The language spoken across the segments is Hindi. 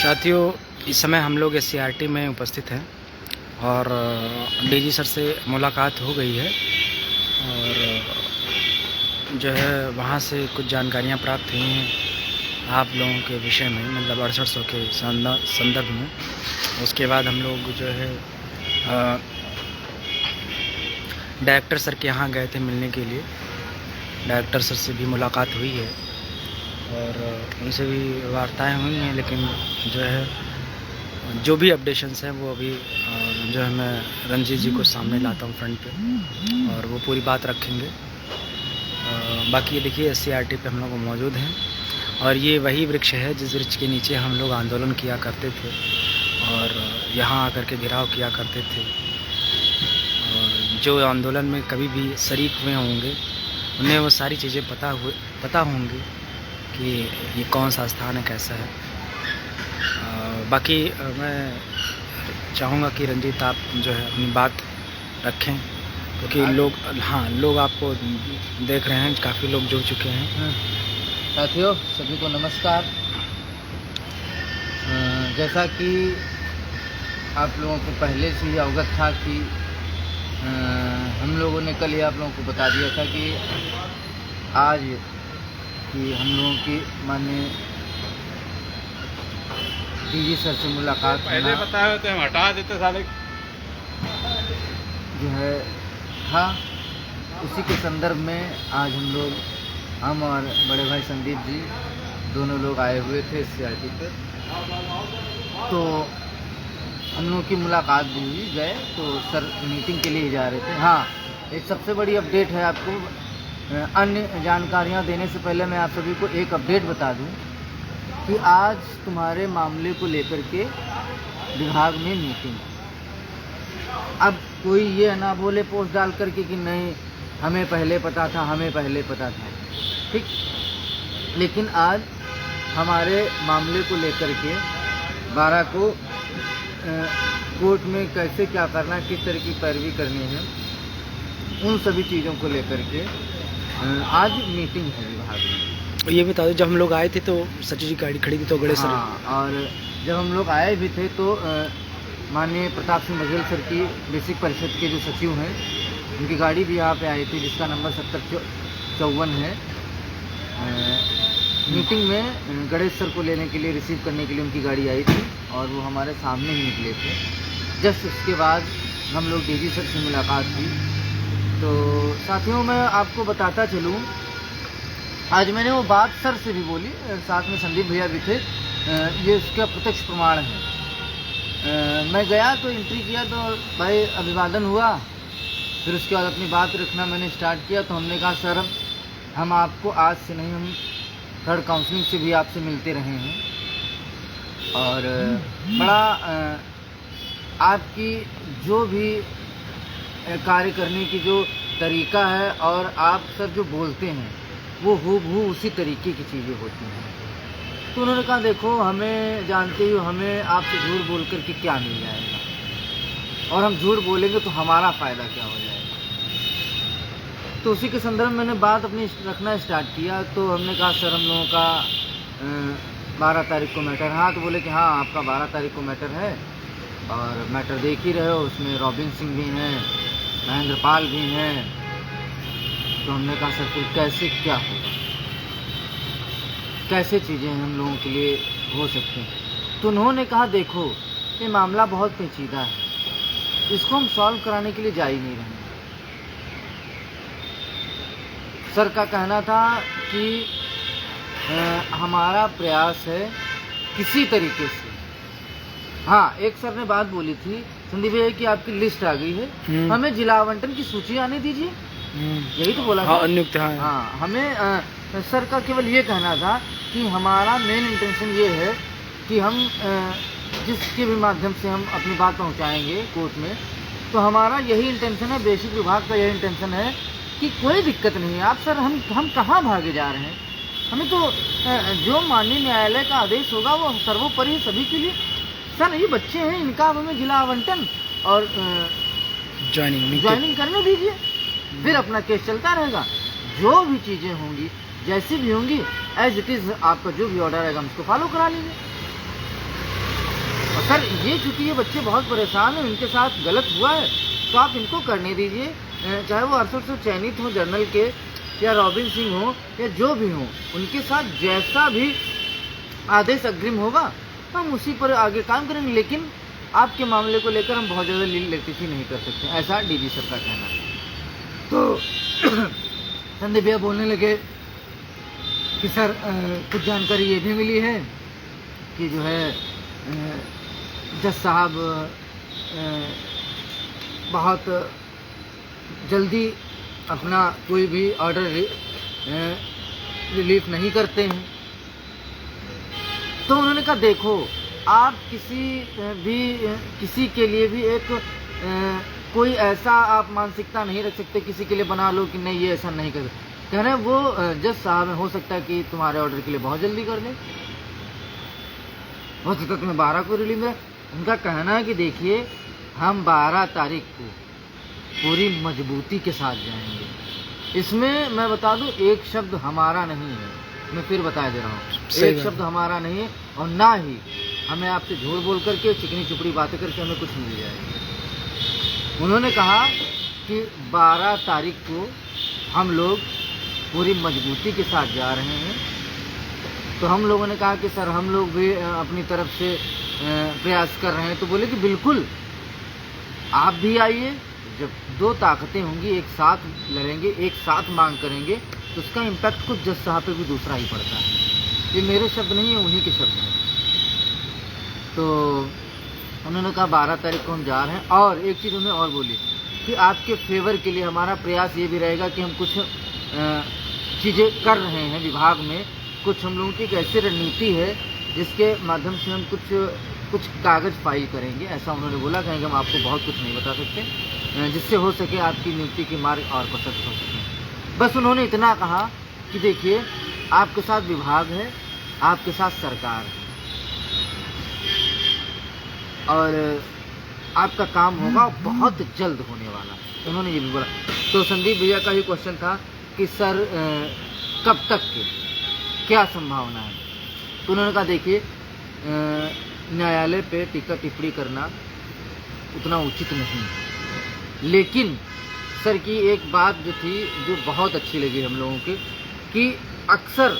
साथियों, इस समय हम लोग SCRT में उपस्थित हैं और DG सर से मुलाकात हो गई है और जो है वहाँ से कुछ जानकारियाँ प्राप्त हुई हैं आप लोगों के विषय में, मतलब 6800 के संदर्भ में। उसके बाद हम लोग जो है डायरेक्टर सर के यहाँ गए थे मिलने के लिए। डायरेक्टर सर से भी मुलाकात हुई है और उनसे भी वार्ताएं हुई हैं, लेकिन जो है जो भी अपडेशंस हैं वो अभी जो है मैं रंजीत जी को सामने लाता हूँ फ्रंट पे और वो पूरी बात रखेंगे। बाकी ये देखिए SCRT पे हम लोग मौजूद हैं और ये वही वृक्ष है जिस वृक्ष के नीचे हम लोग आंदोलन किया करते थे और यहाँ आकर के घेराव किया करते थे। और जो आंदोलन में कभी भी शरीक हुए होंगे उन्हें वो सारी चीज़ें पता होंगी कि ये कौन सा स्थान है, कैसा है। बाकी मैं चाहूँगा कि रंजीत आप जो है अपनी बात रखें, क्योंकि लोग आपको देख रहे हैं, काफ़ी लोग जुड़ चुके हैं। साथियों, सभी को नमस्कार। जैसा कि आप लोगों को पहले से ही अवगत था कि हम लोगों ने कल ही आप लोगों को बता दिया था कि आज कि हम लोगों की माननीय DG सर से मुलाकात पहले बताया तो हम हटा देते साले जो है था। उसी के संदर्भ में आज हम और बड़े भाई संदीप जी दोनों लोग आए हुए थे SCRT पे। तो हम लोगों की मुलाकात भी हुई, गए तो सर मीटिंग के लिए जा रहे थे। हाँ, एक सबसे बड़ी अपडेट है आपको। अन्य जानकारियाँ देने से पहले मैं आप सभी को एक अपडेट बता दूं कि आज तुम्हारे मामले को लेकर के विभाग में मीटिंग। अब कोई ये ना बोले पोस्ट डाल करके कि नहीं हमें पहले पता था, ठीक। लेकिन आज हमारे मामले को लेकर के 12 को कोर्ट में कैसे क्या करना है, किस तरह की पैरवी करनी है, उन सभी चीज़ों को लेकर के आज मीटिंग है विभाग में। ये बता दो, जब हम लोग आए थे तो सचिव जी गाड़ी खड़ी थी तो गणेश सर। हाँ, और जब हम लोग आए भी थे तो माननीय प्रताप सिंह बघेल सर की बेसिक परिषद के जो सचिव हैं उनकी गाड़ी भी यहाँ पे आई थी, जिसका नंबर 7054 है। मीटिंग में गणेश सर को लेने के लिए, रिसीव करने के लिए उनकी गाड़ी आई थी और वो हमारे सामने ही निकले थे। जस्ट उसके बाद हम लोग DG सर से मुलाकात हुई। तो साथियों, मैं आपको बताता चलूँ, आज मैंने वो बात सर से भी बोली, साथ में संदीप भैया भी थे, ये उसका प्रत्यक्ष प्रमाण है। मैं गया तो एंट्री किया तो भाई अभिवादन हुआ, फिर उसके बाद अपनी बात रखना मैंने स्टार्ट किया। तो हमने कहा सर हम आपको आज से नहीं, हम थर्ड काउंसलिंग से भी आपसे मिलते रहे हैं और बड़ा आपकी जो भी कार्य करने की जो तरीका है और आप सर जो बोलते हैं वो हूबहू उसी तरीके की चीज़ें होती हैं। तो उन्होंने कहा देखो, हमें जानते हो, हमें आपसे झूठ बोल कर के क्या मिल जाएगा, और हम झूठ बोलेंगे तो हमारा फ़ायदा क्या हो जाएगा। तो उसी के संदर्भ में मैंने बात अपनी रखना स्टार्ट किया। तो हमने कहा सर हम लोगों का 12 तारीख को मैटर। हाँ, तो बोले कि हाँ आपका 12 तारीख को मैटर है और मैटर देख ही रहे हो, उसमें रॉबिन सिंह भी हैं, महेंद्र पाल भी हैं। तो हमने कहा सर फिर कैसे क्या होगा, कैसे चीज़ें हम लोगों के लिए हो सकती हैं। तो उन्होंने कहा देखो ये मामला बहुत पेचीदा है, इसको हम सॉल्व कराने के लिए जा ही नहीं रहे हैं। सर का कहना था कि हमारा प्रयास है किसी तरीके से। हाँ, एक सर ने बात बोली थी संदीप भैया की आपकी लिस्ट आ गई है, हमें जिला आवंटन की सूची आने दीजिए, यही तो बोला था। नियुक्त है। हाँ, हमें सर का केवल ये कहना था कि हमारा मेन इंटेंशन ये है कि हम जिसके भी माध्यम से हम अपनी बात पहुंचाएंगे कोर्ट में, तो हमारा यही इंटेंशन है, बेसिक विभाग का यही इंटेंशन है कि कोई दिक्कत नहीं है। आप सर हम कहाँ भागे जा रहे हैं, हमें तो जो माननीय न्यायालय का आदेश होगा वो सर्वोपरि सभी के लिए। सर ये बच्चे हैं, इनका हमें जिला आवंटन और ज्वाइनिंग करने दीजिए, फिर अपना केस चलता रहेगा। जो भी चीज़ें होंगी जैसी भी होंगी एज इट इज़ आपका जो भी ऑर्डर आएगा हम उसको फॉलो करा लीजिए। और सर ये चूँकि ये बच्चे बहुत परेशान हैं, इनके साथ गलत हुआ है तो आप इनको करने दीजिए, चाहे वो अरशद से चयनित हो जर्नल के या रॉबिन सिंह हो या जो भी हो, उनके साथ जैसा भी आदेश अग्रिम होगा हम उसी पर आगे काम करेंगे, लेकिन आपके मामले को लेकर हम बहुत ज़्यादा लेटेसी नहीं कर सकते, ऐसा डीजी सर का कहना है। तो संदीप भैया बोलने लगे कि सर कुछ जानकारी ये भी मिली है कि जो है जज साहब बहुत जल्दी अपना कोई भी ऑर्डर रिलीफ नहीं करते हैं। तो उन्होंने कहा देखो आप किसी के लिए भी एक कोई ऐसा आप मानसिकता नहीं रख सकते किसी के लिए बना लो कि नहीं ये ऐसा नहीं कर सकते। कह रहे हैं वो जज साहब हो सकता है कि तुम्हारे ऑर्डर के लिए बहुत जल्दी कर दें, हो सकता है तुम्हें 12 को रिलीज है। उनका कहना है कि देखिए हम 12 तारीख को पूरी मजबूती के साथ जाएंगे। इसमें मैं बता दूं एक शब्द हमारा नहीं है, मैं फिर बता दे रहा हूँ, एक शब्द हमारा नहीं है और ना ही हमें आपसे झूठ बोल करके चिकनी चुपड़ी बातें करके हमें कुछ मिल जाएगी। उन्होंने कहा कि 12 तारीख को हम लोग पूरी मजबूती के साथ जा रहे हैं। तो हम लोगों ने कहा कि सर हम लोग भी अपनी तरफ से प्रयास कर रहे हैं। तो बोले कि बिल्कुल आप भी आइए, जब दो ताकतें होंगी एक साथ लड़ेंगे, एक साथ मांग करेंगे तो उसका इम्पैक्ट कुछ जज साहब पे भी दूसरा ही पड़ता है। ये मेरे शब्द नहीं है, उन्हीं के शब्द हैं। तो उन्होंने कहा 12 तारीख को हम जा रहे हैं। और एक चीज़ उन्होंने और बोली कि आपके फेवर के लिए हमारा प्रयास ये भी रहेगा कि हम कुछ चीज़ें कर रहे हैं विभाग में, कुछ हम लोगों की एक ऐसी रणनीति है जिसके माध्यम से हम कुछ कागज़ फाइल करेंगे, ऐसा उन्होंने बोला। कहेंगे हम आपको बहुत कुछ नहीं बता सकते, जिससे हो सके आपकी नियुक्ति के मार्ग और प्रशस्त हो सके। बस उन्होंने इतना कहा कि देखिए आपके साथ विभाग है, आपके साथ सरकार है और आपका काम होगा बहुत जल्द होने वाला। उन्होंने ये भी बोला। तो संदीप भैया का ही क्वेश्चन था कि सर कब तक के क्या संभावना है। तो उन्होंने कहा देखिए न्यायालय पे टीका टिप्पणी करना उतना उचित नहीं है, लेकिन सर की एक बात जो थी जो बहुत अच्छी लगी हम लोगों के कि अक्सर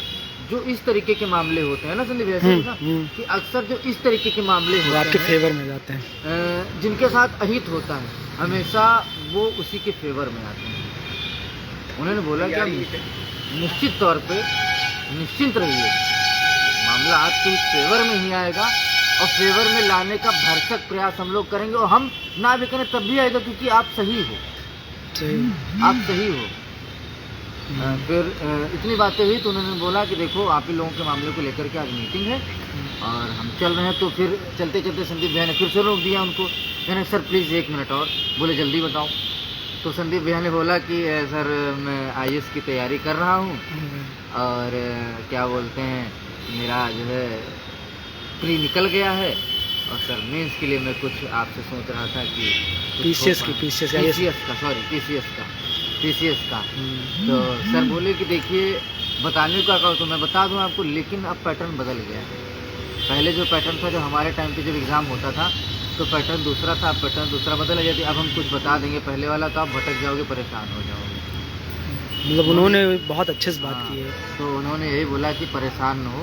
जो इस तरीके के मामले होते हैं ना संदीप भैया, कि अक्सर जो इस तरीके के मामले होते हैं आपके फेवर में जाते हैं, जिनके साथ अहित होता है हमेशा वो उसी के फेवर में आते हैं। उन्होंने बोला कि आप निश्चित तौर पे निश्चिंत रहिए, मामला आपके फेवर में ही आएगा और फेवर में लाने का भरसक प्रयास हम लोग करेंगे। और हम ना भी करें तब भी आएगा क्योंकि आप सही हो, आप सही हो। फिर इतनी बातें हुई तो उन्होंने बोला कि देखो आप ही लोगों के मामले को लेकर के आज मीटिंग है और हम चल रहे हैं। तो फिर चलते चलते संदीप भैया ने फिर से रोक दिया उनको, कहने सर प्लीज़ 1 मिनट और। बोले जल्दी बताओ। तो संदीप भैया ने बोला कि सर मैं IAS की तैयारी कर रहा हूँ और क्या बोलते हैं मेरा जो है प्री निकल गया है और सर मेंस के लिए मैं कुछ आपसे सोच रहा था कि PCS का। तो सर बोले कि देखिए बताने का कहो तो मैं बता दूं आपको, लेकिन अब पैटर्न बदल गया है। पहले जो पैटर्न था, जो हमारे टाइम पे जब एग्ज़ाम होता था तो पैटर्न दूसरा था, अब पैटर्न दूसरा बदल गया। अब हम कुछ बता देंगे पहले वाला तो आप भटक जाओगे, परेशान हो जाओगे। मतलब उन्होंने बहुत अच्छे से बात की है। तो उन्होंने यही बोला कि परेशान न हो,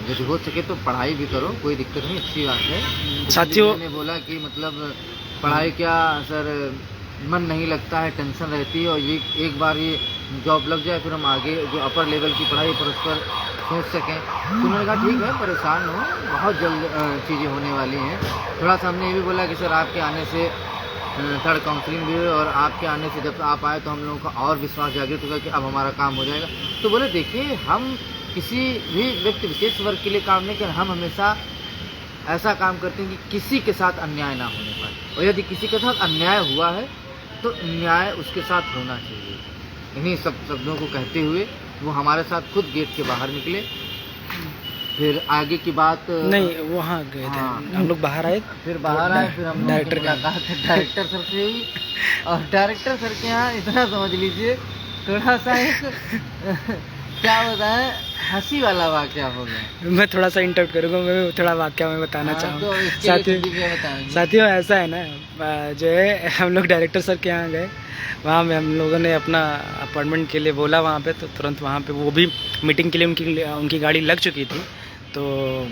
यदि हो सके तो पढ़ाई भी करो, कोई दिक्कत नहीं, अच्छी बात है। साथियों ने बोला कि मतलब पढ़ाई क्या सर मन नहीं लगता है, टेंशन रहती है और ये एक बार ये जॉब लग जाए फिर हम आगे जो अपर लेवल की पढ़ाई पर उस पर सोच सकें। तो उन्होंने कहा ठीक है परेशान हो, बहुत जल्द चीज़ें होने वाली हैं। थोड़ा सा हमने ये भी बोला कि सर आपके आने से थर्ड काउंसलिंग भी हुई और आपके आने से जब आप आए तो हम लोगों का और विश्वास जागृत होगा कि अब हमारा काम हो जाएगा। तो बोले देखिए हम किसी भी व्यक्ति विशेष वर्ग के लिए काम नहीं कर, हम हमेशा ऐसा काम करते हैं कि किसी के साथ अन्याय ना होने पाए, और यदि किसी के साथ अन्याय हुआ है तो न्याय उसके साथ होना चाहिए। इन्हीं सब शब्दों को कहते हुए वो हमारे साथ खुद गेट के बाहर निकले। फिर आगे की बात नहीं वहाँ गए थे हम लोग, बाहर आए, फिर बाहर आए, फिर हम डायरेक्टर सर से हुई। और डायरेक्टर सर के यहाँ इतना समझ लीजिए थोड़ा सा एक क्या बताएं हंसी वाला वाकया हो गया। मैं थोड़ा सा इंटरप्ट करूँगा, मैं थोड़ा वाकया मैं बताना हाँ, चाहूँगा। तो इसके साथियों लिए क्या बताएंगे? साथियों ऐसा है ना, जो है हम लोग डायरेक्टर सर के यहाँ गए, वहाँ में हम लोगों ने अपना अपॉइंटमेंट के लिए बोला वहाँ पे, तो तुरंत वहाँ पे वो भी मीटिंग के लिए उनकी गाड़ी लग चुकी थी, तो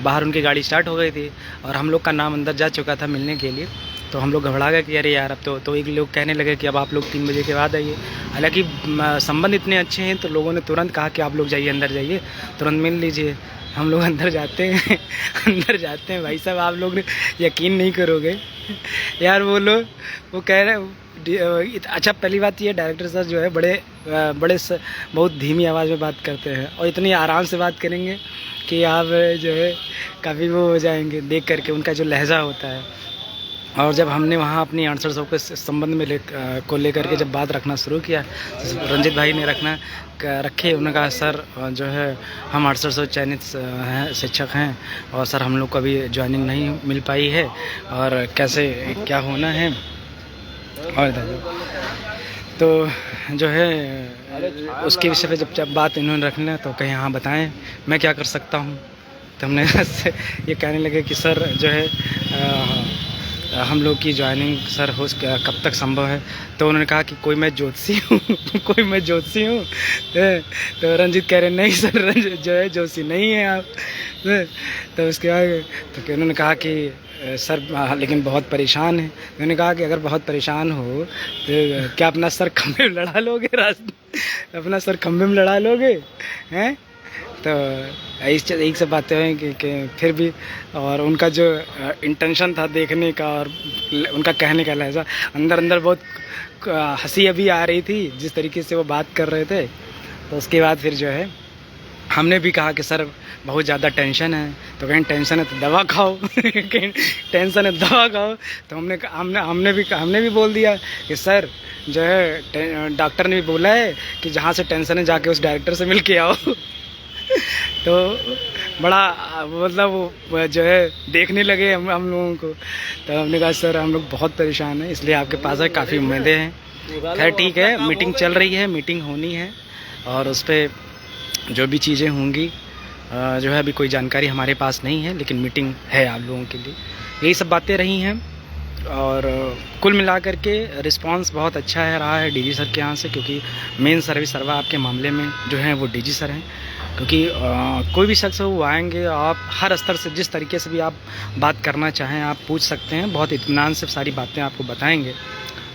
बाहर उनकी गाड़ी स्टार्ट हो गई थी और हम लोग का नाम अंदर जा चुका था मिलने के लिए। तो हम लोग घबरा गए कि अरे यार अब तो एक लोग कहने लगे कि अब आप लोग 3 बजे के बाद आइए। हालांकि संबंध इतने अच्छे हैं तो लोगों ने तुरंत कहा कि आप लोग जाइए, अंदर जाइए, तुरंत मिल लीजिए। हम लोग अंदर जाते हैं अंदर जाते हैं, भाई साहब आप लोग ने यकीन नहीं करोगे यार, वो कह रहे अच्छा, पहली बात ये डायरेक्टर सर जो है बहुत धीमी आवाज़ में बात करते हैं और इतनी आराम से बात करेंगे कि आप जो है काफ़ी वो हो जाएंगे देख करके उनका जो लहजा होता है। और जब हमने वहाँ अपनी आंसर सब के संबंध में लेकर के जब बात रखना शुरू किया, रंजित भाई ने रखे, उन्होंने कहा सर जो है हम 800 चयनित शिक्षक हैं और सर हम लोग को अभी ज्वाइनिंग नहीं मिल पाई है और कैसे क्या होना है। और तो जो है उसके विषय पे जब बात इन्होंने रखना तो कहीं हाँ बताएं मैं क्या कर सकता हूँ। तो हमने ये कहने लगे कि सर जो है हम लोग की ज्वाइनिंग सर हो कब तक संभव है। तो उन्होंने कहा कि कोई मैं ज्योतिषी हूँ कोई मैं ज्योतिषी हूँ। तो रंजित कह रहे नहीं सर, रंजित जो है ज्योतिषी नहीं है आप। तो उसके बाद तो उन्होंने कहा कि सर लेकिन बहुत परेशान है। मैंने कहा कि अगर बहुत परेशान हो तो क्या अपना सर खंभे में लड़ा लोगे, अपना सर खंभे में लड़ा लोगे हैं। तो यही सब बातें हैं कि फिर भी, और उनका जो इंटेंशन था देखने का और उनका कहने का लहजा, अंदर बहुत हंसी अभी आ रही थी जिस तरीके से वो बात कर रहे थे। तो उसके बाद फिर जो है हमने भी कहा कि सर बहुत ज़्यादा टेंशन है। तो कहीं टेंशन है तो दवा खाओ कहीं टेंशन है दवा खाओ। तो हमने भी बोल दिया कि सर जो है डॉक्टर ने भी बोला है कि जहाँ से टेंशन है जाके उस डायरेक्टर से मिल के आओ। तो बड़ा मतलब वो जो है देखने लगे हम लोगों को। तो हमने कहा सर हम लोग बहुत परेशान हैं, इसलिए आपके पास है, काफ़ी उम्मीदें हैं। खैर ठीक है, मीटिंग चल रही है, मीटिंग होनी है और उस पर जो भी चीज़ें होंगी जो है अभी कोई जानकारी हमारे पास नहीं है, लेकिन मीटिंग है आप लोगों के लिए। यही सब बातें रही हैं और कुल मिलाकर के रिस्पांस बहुत अच्छा है रहा है डीजी सर के यहाँ से, क्योंकि मेन सर्विस सर्वा आपके मामले में जो है वो डीजी सर हैं। क्योंकि कोई भी शख्स हो वो आएंगे, आप हर स्तर से जिस तरीके से भी आप बात करना चाहें आप पूछ सकते हैं, बहुत इत्मीनान से सारी बातें आपको बताएंगे।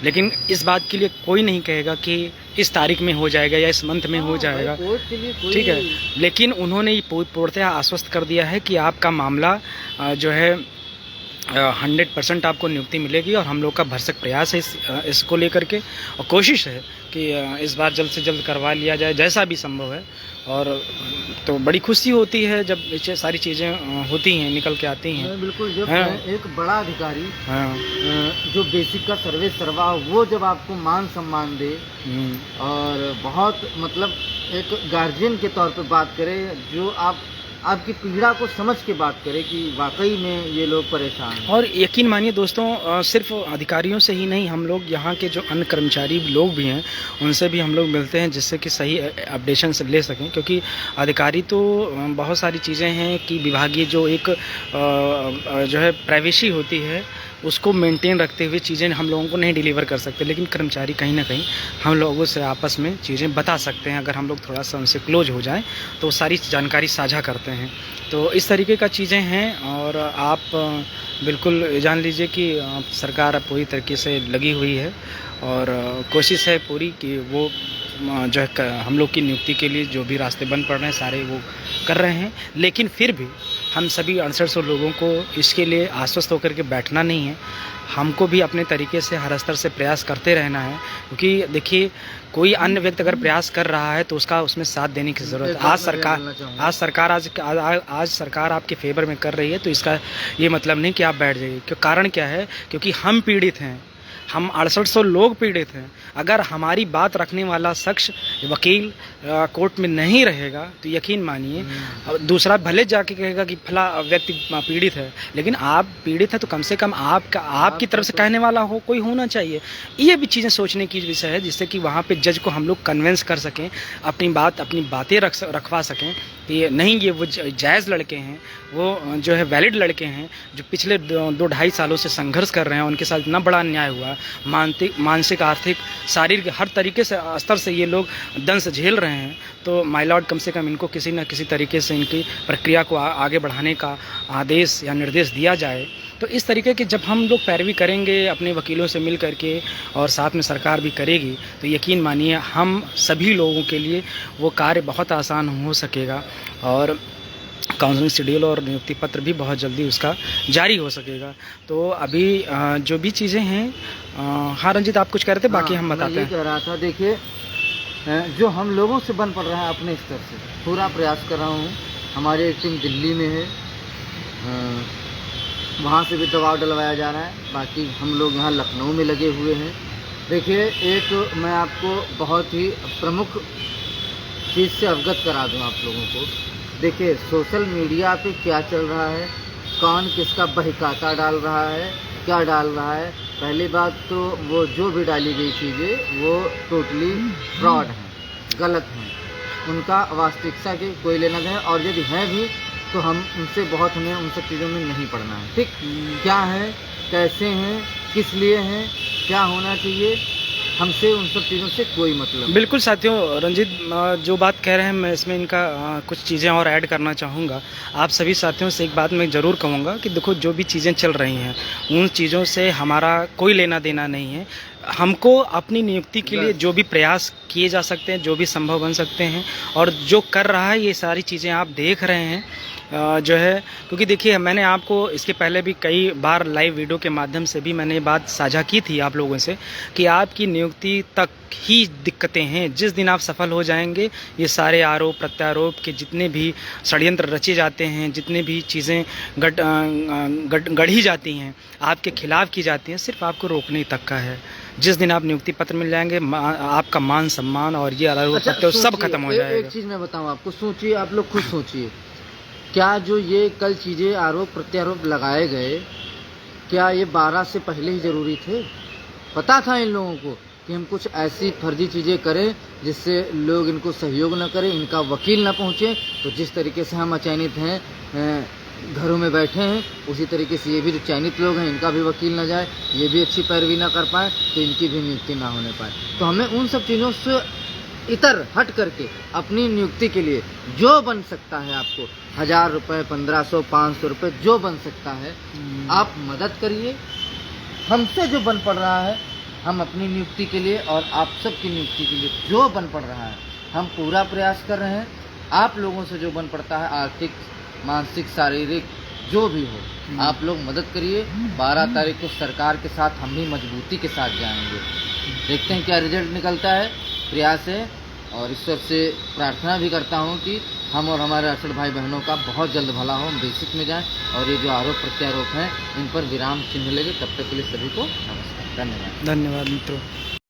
लेकिन इस बात के लिए कोई नहीं कहेगा कि इस तारीख में हो जाएगा या इस मंथ में हो जाएगा, ठीक है। लेकिन उन्होंने ये पूर्णतः आश्वस्त कर दिया है कि आपका मामला जो है 100% आपको नियुक्ति मिलेगी और हम लोग का भरसक प्रयास है इसको लेकर के, और कोशिश है कि इस बार जल्द से जल्द करवा लिया जाए जैसा भी संभव है। और तो बड़ी खुशी होती है जब ये सारी चीज़ें होती हैं, निकल के आती हैं। बिल्कुल, जब एक बड़ा अधिकारी जो बेसिक का सर्विस सर्वा वो जब आपको मान सम्मान दे और बहुत मतलब एक गार्जियन के तौर पे बात करे, जो आपकी पीड़ा को समझ के बात करे कि वाकई में ये लोग परेशान हैं। और यकीन मानिए दोस्तों, सिर्फ अधिकारियों से ही नहीं, हम लोग यहाँ के जो अन्य कर्मचारी लोग भी हैं उनसे भी हम लोग मिलते हैं जिससे कि सही अपडेशन से ले सकें। क्योंकि अधिकारी तो बहुत सारी चीज़ें हैं कि विभागीय जो एक जो है प्राइवेसी होती है उसको मेंटेन रखते हुए चीज़ें हम लोगों को नहीं डिलीवर कर सकते, लेकिन कर्मचारी कहीं ना कहीं हम लोगों से आपस में चीज़ें बता सकते हैं। अगर हम लोग थोड़ा सा उनसे क्लोज हो जाएं तो सारी जानकारी साझा करते हैं। तो इस तरीके का चीज़ें हैं और आप बिल्कुल जान लीजिए कि सरकार पूरी तरीके से लगी हुई है और कोशिश है पूरी कि वो जो है हम लोग की नियुक्ति के लिए जो भी रास्ते बंद पड़ रहे हैं सारे वो कर रहे हैं। लेकिन फिर भी हम सभी 6800 लोगों को इसके लिए आश्वस्त होकर के बैठना नहीं है, हमको भी अपने तरीके से हर स्तर से प्रयास करते रहना है। क्योंकि देखिए कोई अन्य व्यक्ति अगर प्रयास कर रहा है तो उसमें साथ देने की ज़रूरत है। आज सरकार आपके फेवर में कर रही है तो इसका ये मतलब नहीं कि आप बैठ जाइए। क्यों, कारण क्या है, क्योंकि हम पीड़ित हैं, हम 6800 लोग पीड़ित हैं। अगर हमारी बात रखने वाला शख्स वकील कोर्ट में नहीं रहेगा तो यकीन मानिए दूसरा भले जाके कहेगा कि फला व्यक्ति पीड़ित है, लेकिन आप पीड़ित है तो कम से कम आपकी तरफ से कहने वाला कोई होना चाहिए। ये भी चीज़ें सोचने की विषय है जिससे कि वहाँ पे जज को हम लोग कन्विंस कर सकें, अपनी बातें रखवा सकें। कि ये नहीं, ये वो जायज़ लड़के हैं, वो जो है वैलिड लड़के हैं, जो पिछले 2-2.5 सालों से संघर्ष कर रहे हैं। उनके साथ इतना बड़ा अन्याय हुआ, मानसिक, आर्थिक, शारीरिक हर तरीके से स्तर से ये लोग दंश झेल रहे हैं। तो माय लॉर्ड कम से कम इनको किसी न किसी तरीके से इनकी प्रक्रिया को आगे बढ़ाने का आदेश या निर्देश दिया जाए। तो इस तरीके की जब हम लोग पैरवी करेंगे अपने वकीलों से मिल करके और साथ में सरकार भी करेगी, तो यकीन मानिए हम सभी लोगों के लिए वो कार्य बहुत आसान हो सकेगा और काउंसलिंग शेड्यूल और नियुक्ति पत्र भी बहुत जल्दी उसका जारी हो सकेगा। तो अभी जो भी चीज़ें हैं, हाँ रंजीत आप कुछ कह रहे थे, बाकी हम बताते हैं। मैं ये कह रहा था, देखिए जो हम लोगों से बन पड़ रहा है अपने स्तर से पूरा प्रयास कर रहा हूँ। हमारी एक टीम दिल्ली में है, वहाँ से भी दबाव डलवाया जा रहा है। बाकी हम लोग यहाँ लखनऊ में लगे हुए हैं। देखिए, एक मैं आपको बहुत ही प्रमुख चीज़ से अवगत करा दूँ आप लोगों को। देखिए, सोशल मीडिया पे क्या चल रहा है, कौन किसका बहिकाता डाल रहा है, क्या डाल रहा है। पहली बात तो वो जो भी डाली गई चीज़ें वो टोटली फ्रॉड हैं, गलत हैं, उनका वास्तविकता के कोई लेना देना। और यदि है भी तो हमें उन सब चीज़ों में नहीं पड़ना है। ठीक, क्या है, कैसे हैं, किस लिए हैं, क्या होना चाहिए, हमसे उन सब चीज़ों से कोई मतलब नहीं। बिल्कुल साथियों, रंजीत जो बात कह रहे हैं मैं इसमें इनका कुछ चीज़ें और ऐड करना चाहूँगा। आप सभी साथियों से एक बात मैं ज़रूर कहूँगा कि देखो, जो भी चीज़ें चल रही हैं उन चीज़ों से हमारा कोई लेना देना नहीं है। हमको अपनी नियुक्ति के लिए जो भी प्रयास किए जा सकते हैं, जो भी संभव बन सकते हैं, और जो कर रहा है ये सारी चीज़ें आप देख रहे हैं जो है। क्योंकि देखिए, मैंने आपको इसके पहले भी कई बार लाइव वीडियो के माध्यम से भी मैंने ये बात साझा की थी आप लोगों से कि आपकी नियुक्ति तक ही दिक्कतें हैं। जिस दिन आप सफल हो जाएंगे, ये सारे आरोप प्रत्यारोप के जितने भी षड्यंत्र रचे जाते हैं, जितने भी चीज़ें गढ़ी जाती हैं, आपके खिलाफ की जाती हैं, सिर्फ आपको रोकने तक का है। जिस दिन आप नियुक्ति पत्र मिल जाएंगे, आपका मान सम्मान और ये आरोप प्रत्यारोप सब खत्म हो जाएगा। एक चीज़ मैं बताऊँ आपको, सोचिए, आप लोग खुद सोचिए, क्या जो ये कल चीज़ें आरोप प्रत्यारोप लगाए गए, क्या ये 12 से पहले ही ज़रूरी थे? पता था इन लोगों को कि हम कुछ ऐसी फर्जी चीज़ें करें जिससे लोग इनको सहयोग न करें, इनका वकील न पहुँचे। तो जिस तरीके से हम अचयनित हैं, घरों में बैठे हैं, उसी तरीके से ये भी जो चयनित लोग हैं इनका भी वकील न जाए, ये भी अच्छी पैरवी ना कर पाए, तो इनकी भी नियुक्ति ना होने पाए। तो हमें उन सब चीज़ों से इतर हट करके अपनी नियुक्ति के लिए जो बन सकता है, आपको 1000 रुपये, 1500, 500 रुपये जो बन सकता है, आप मदद करिए। हमसे जो बन पड़ रहा है, हम अपनी नियुक्ति के लिए और आप सबकी नियुक्ति के लिए जो बन पड़ रहा है, हम पूरा प्रयास कर रहे हैं। आप लोगों से जो बन पड़ता है, आर्थिक, मानसिक, शारीरिक, जो भी हो, आप लोग मदद करिए। 12 तारीख को सरकार के साथ हम भी मजबूती के साथ जाएंगे। देखते हैं क्या रिजल्ट निकलता है। प्रयास है और ईश्वर से प्रार्थना भी करता हूँ कि हम और हमारे अरसद भाई बहनों का बहुत जल्द भला हो, हम बेसिक में जाएं और ये जो आरोप प्रत्यारोप हैं इन पर विराम चिन्ह लगे। तब तक के लिए सभी को नमस्कार, धन्यवाद। धन्यवाद मित्रों।